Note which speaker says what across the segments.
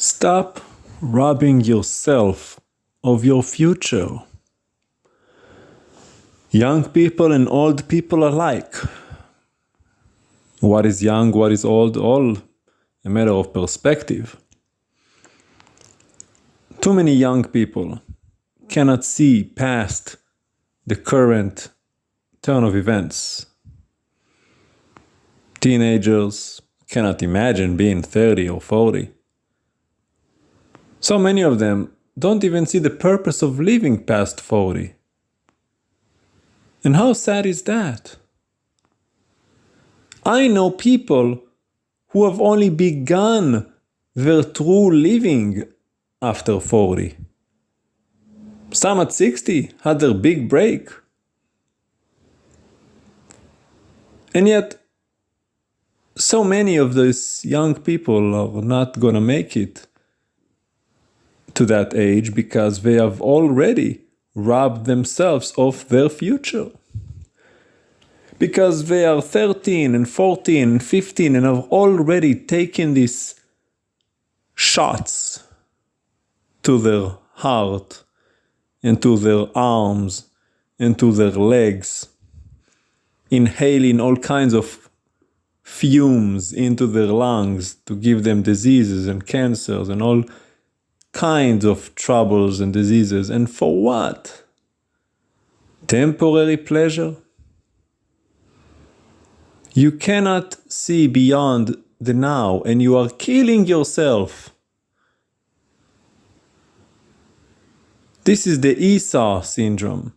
Speaker 1: Stop robbing yourself of your future. Young people and old people alike. What is young, what is old, all a matter of perspective. Too many young people cannot see past the current turn of events. Teenagers cannot imagine being 30 or 40. So many of them don't even see the purpose of living past 40. And how sad is that? I know people who have only begun their true living after 40. Some at 60 had their big break. And yet, so many of those young people are not gonna make it to that age because they have already robbed themselves of their future. Because they are 13 and 14 and 15 and have already taken these shots to their heart and to their arms and to their legs, inhaling all kinds of fumes into their lungs to give them diseases and cancers and all kinds of troubles and diseases. And for what? Temporary pleasure? You cannot see beyond the now, and you are killing yourself. This is the Esau syndrome.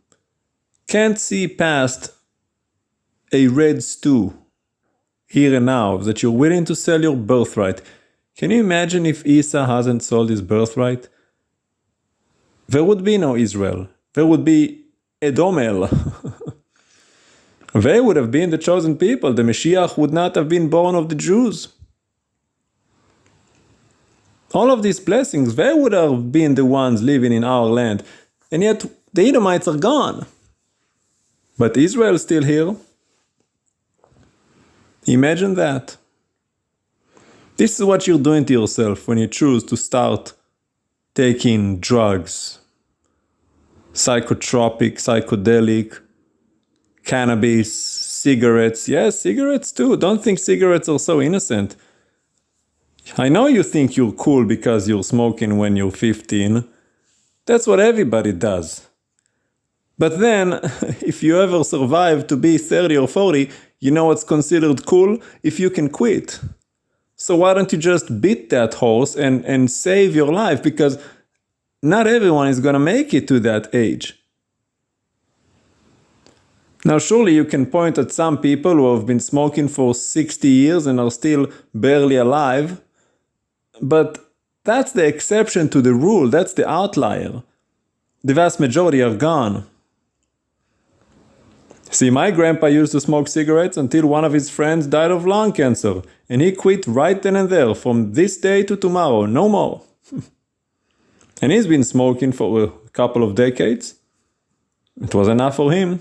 Speaker 1: Can't see past a red stew here and now, that you're willing to sell your birthright. Can you imagine if Esau hasn't sold his birthright? There would be no Israel. There would be Edomel. They would have been the chosen people. The Mashiach would not have been born of the Jews. All of these blessings, they would have been the ones living in our land. And yet, the Edomites are gone. But Israel is still here. Imagine that. This is what you're doing to yourself when you choose to start taking drugs, psychotropic, psychedelic, cannabis, cigarettes. Yes, cigarettes too. Don't think cigarettes are so innocent. I know you think you're cool because you're smoking when you're 15. That's what everybody does. But then, if you ever survive to be 30 or 40, you know what's considered cool? If you can quit. So why don't you just beat that horse and save your life? Because not everyone is going to make it to that age. Now, surely you can point at some people who have been smoking for 60 years and are still barely alive. But that's the exception to the rule. That's the outlier. The vast majority are gone. See, my grandpa used to smoke cigarettes until one of his friends died of lung cancer. And he quit right then and there, from this day to tomorrow, no more. And he's been smoking for a couple of decades. It was enough for him.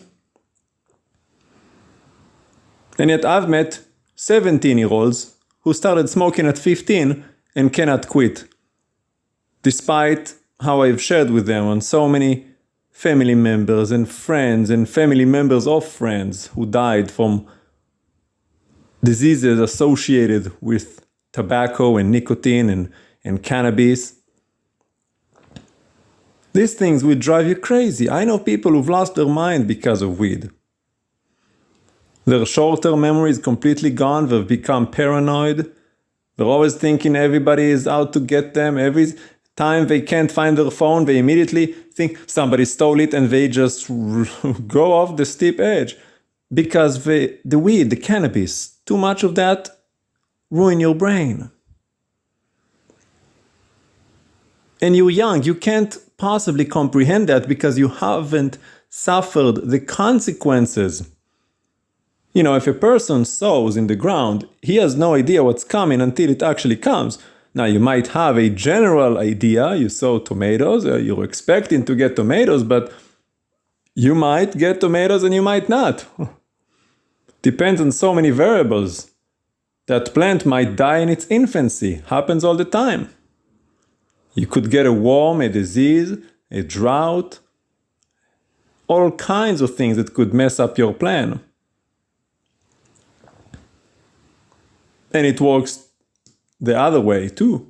Speaker 1: And yet I've met 17-year-olds who started smoking at 15 and cannot quit. Despite how I've shared with them on so many family members and friends and family members of friends who died from diseases associated with tobacco and nicotine and cannabis. These things will drive you crazy. I know people who've lost their mind because of weed. Their short-term memory is completely gone. They've become paranoid. They're always thinking everybody is out to get them. Every time they can't find their phone, they immediately think somebody stole it and they just go off the steep edge. Because the weed, the cannabis, too much of that ruin your brain. And you're young. You can't possibly comprehend that because you haven't suffered the consequences. You know, if a person sows in the ground, he has no idea what's coming until it actually comes. Now, you might have a general idea. You sow tomatoes, you're expecting to get tomatoes, but you might get tomatoes and you might not. Depends on so many variables. That plant might die in its infancy. Happens all the time. You could get a worm, a disease, a drought, all kinds of things that could mess up your plan. And it works the other way too.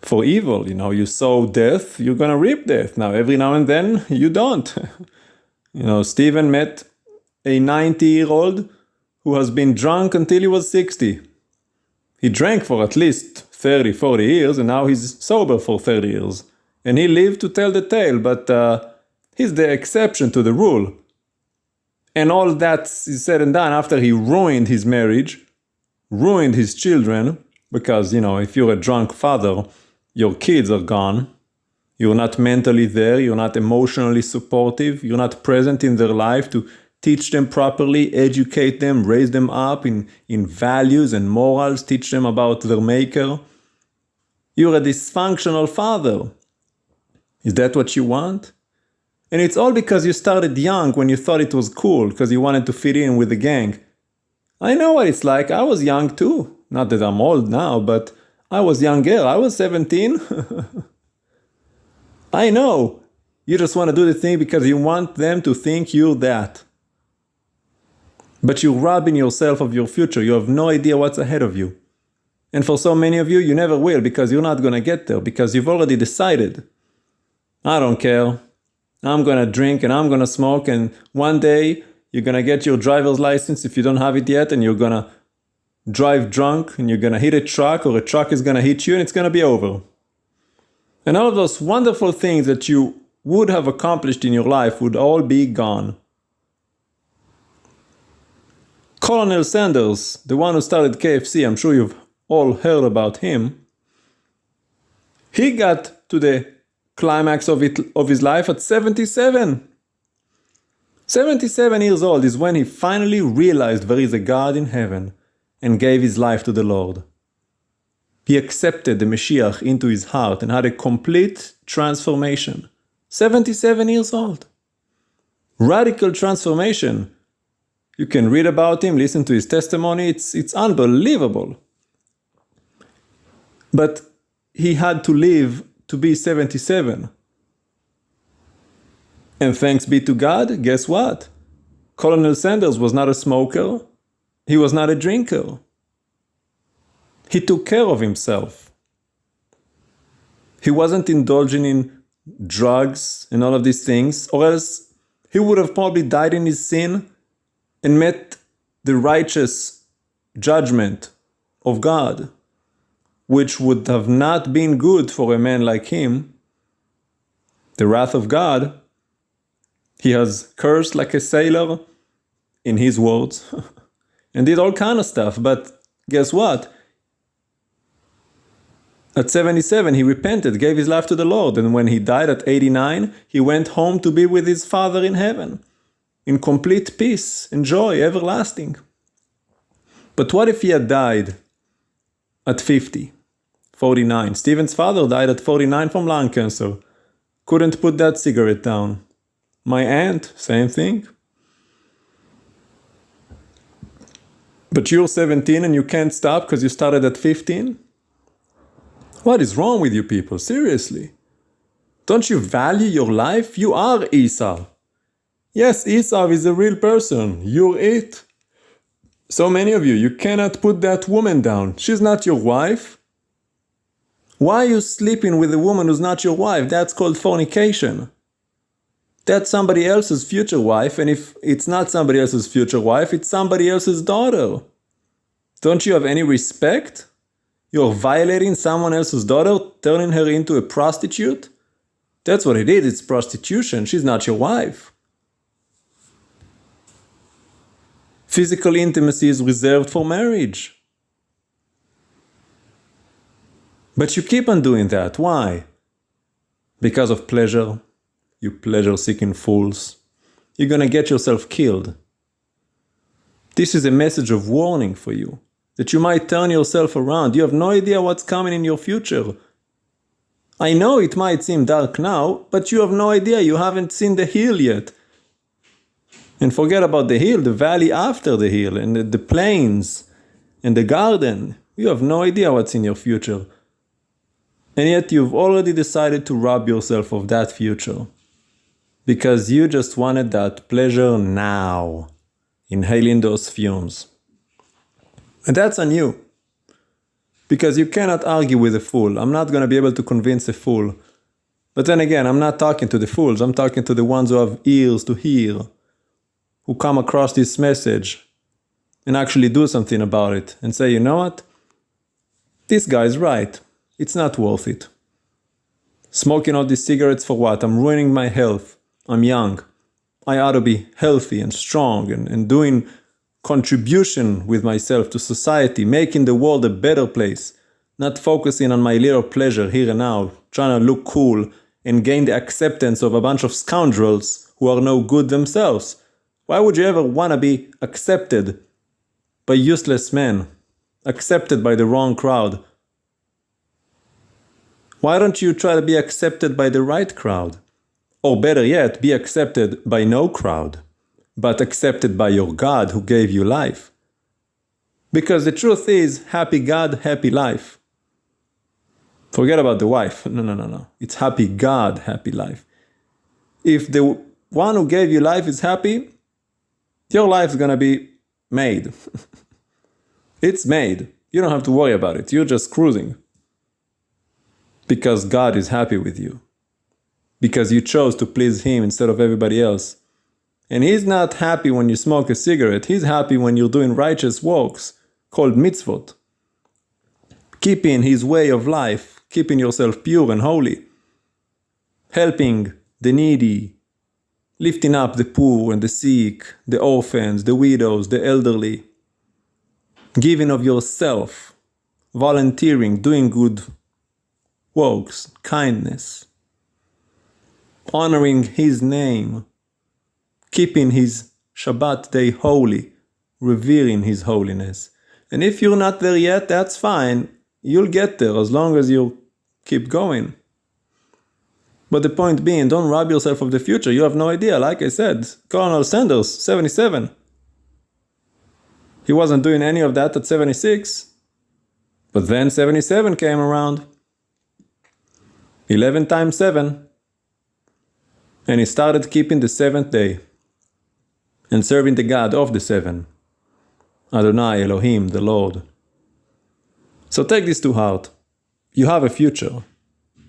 Speaker 1: For evil, you sow death, you're gonna reap death. Now, every now and then, you don't. Stephen met a 90-year-old who has been drunk until he was 60. He drank for at least 30, 40 years, and now he's sober for 30 years. And he lived to tell the tale, but he's the exception to the rule. And all that is said and done after he ruined his marriage, ruined his children, because, if you're a drunk father, your kids are gone. You're not mentally there, you're not emotionally supportive, you're not present in their life to teach them properly, educate them, raise them up in values and morals, teach them about their maker. You're a dysfunctional father. Is that what you want? And it's all because you started young when you thought it was cool, because you wanted to fit in with the gang. I know what it's like. I was young too. Not that I'm old now, but I was younger. I was 17. I know. You just want to do the thing because you want them to think you're that. But you're robbing yourself of your future. You have no idea what's ahead of you. And for so many of you, you never will, because you're not going to get there, because you've already decided. I don't care. I'm going to drink and I'm going to smoke, and one day you're going to get your driver's license if you don't have it yet, and you're going to drive drunk, and you're going to hit a truck, or a truck is going to hit you, and it's going to be over. And all of those wonderful things that you would have accomplished in your life would all be gone. Colonel Sanders, the one who started KFC, I'm sure you've all heard about him. He got to the climax of his life at 77. 77 years old is when he finally realized there is a God in heaven and gave his life to the Lord. He accepted the Mashiach into his heart and had a complete transformation. 77 years old. Radical transformation. You can read about him, listen to his testimony. It's unbelievable. But he had to live to be 77. And thanks be to God, guess what? Colonel Sanders was not a smoker. He was not a drinker. He took care of himself. He wasn't indulging in drugs and all of these things, or else he would have probably died in his sin and met the righteous judgment of God, which would have not been good for a man like him. The wrath of God. He has cursed like a sailor, in his words, and did all kind of stuff. But guess what? At 77, he repented, gave his life to the Lord. And when he died at 89, he went home to be with his Father in heaven, in complete peace and joy, everlasting. But what if he had died at 50, 49? Stephen's father died at 49 from lung cancer. Couldn't put that cigarette down. My aunt, same thing. But you're 17 and you can't stop because you started at 15? What is wrong with you people? Seriously. Don't you value your life? You are Esau. Yes, Esau is a real person. You're it. So many of you cannot put that woman down. She's not your wife. Why are you sleeping with a woman who's not your wife? That's called fornication. That's somebody else's future wife, and if it's not somebody else's future wife, it's somebody else's daughter. Don't you have any respect? You're violating someone else's daughter, turning her into a prostitute? That's what it is, it's prostitution. She's not your wife. Physical intimacy is reserved for marriage. But you keep on doing that. Why? Because of pleasure. You pleasure-seeking fools. You're going to get yourself killed. This is a message of warning for you, that you might turn yourself around. You have no idea what's coming in your future. I know it might seem dark now, but you have no idea. You haven't seen the hill yet. And forget about the hill, the valley after the hill, and the plains, and the garden. You have no idea what's in your future. And yet you've already decided to rob yourself of that future because you just wanted that pleasure now, inhaling those fumes. And that's on you. Because you cannot argue with a fool. I'm not going to be able to convince a fool. But then again, I'm not talking to the fools. I'm talking to the ones who have ears to hear, who come across this message and actually do something about it and say, you know what? This guy's right. It's not worth it. Smoking all these cigarettes for what? I'm ruining my health. I'm young. I ought to be healthy and strong and doing contribution with myself to society, making the world a better place, not focusing on my little pleasure here and now, trying to look cool and gain the acceptance of a bunch of scoundrels who are no good themselves. Why would you ever want to be accepted by useless men, accepted by the wrong crowd? Why don't you try to be accepted by the right crowd? Or better yet, be accepted by no crowd, but accepted by your God who gave you life. Because the truth is, happy God, happy life. Forget about the wife. No. It's happy God, happy life. If the one who gave you life is happy, your life is going to be made. It's made. You don't have to worry about it. You're just cruising. Because God is happy with you. Because you chose to please Him instead of everybody else. And He's not happy when you smoke a cigarette. He's happy when you're doing righteous works called mitzvot. Keeping His way of life, keeping yourself pure and holy. Helping the needy, lifting up the poor and the sick, the orphans, the widows, the elderly. Giving of yourself, volunteering, doing good works, kindness. Honoring His name. Keeping His Shabbat day holy, revering His holiness. And if you're not there yet, that's fine. You'll get there as long as you keep going. But the point being, don't rob yourself of the future. You have no idea. Like I said, Colonel Sanders, 77. He wasn't doing any of that at 76. But then 77 came around. 11 times 7. And he started keeping the seventh day. And serving the God of the seven. Adonai Elohim, the Lord. So take this to heart. You have a future,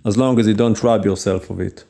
Speaker 1: as long as you don't rob yourself of it.